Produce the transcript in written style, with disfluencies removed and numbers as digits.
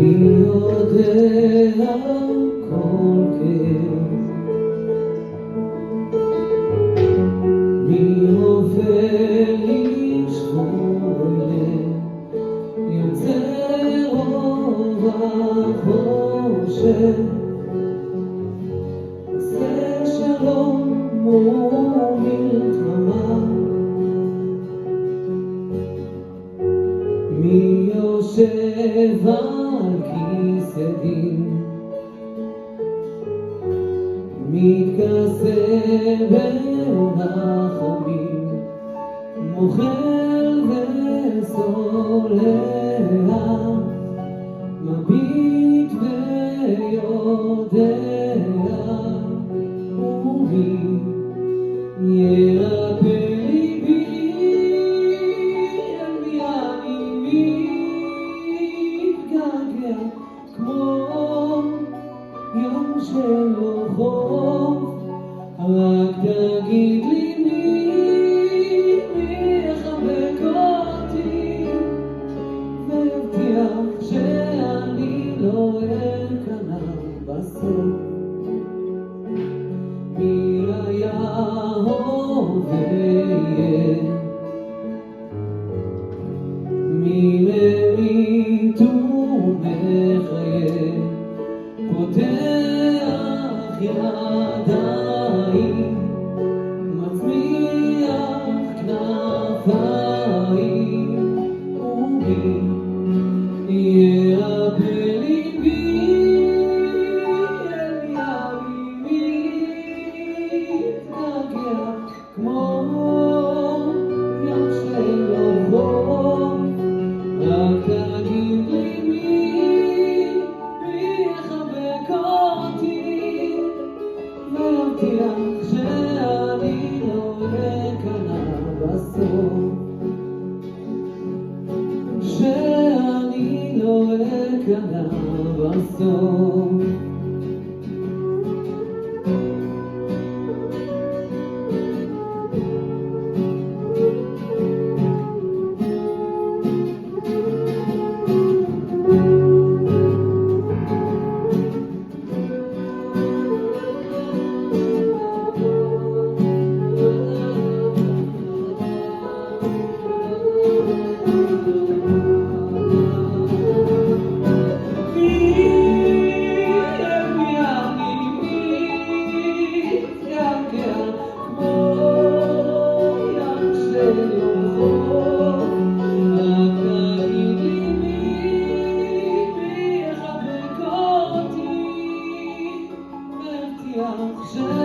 מי יודע כל כאב, מי עובר לשבור לב, יוצא רוב החושך, עושה שלום ומלחמה. מי יושב על כיסא דין, מתכסה ברחמים, מוחל וסולח, מביט ויודע, ומי ירפא ליבי, אל מי אני מתגעגע, כמו יום שלא חוף. רק תגיד לי מי יחבק אותי ויבטיח שאני לא אכנע בסוף. מי היה ויהיה, מי ממית ומחיה, פותח ידיים, מצמיח כנפיים, ומי ירפא ליבי, אל מי מתגעגע, כמו יום שלא חוף. רק תגיד לי מי יחבק אותי ויבטיח שאני לא אכנע בסוף, שאני לא אכנע בסוף. שאני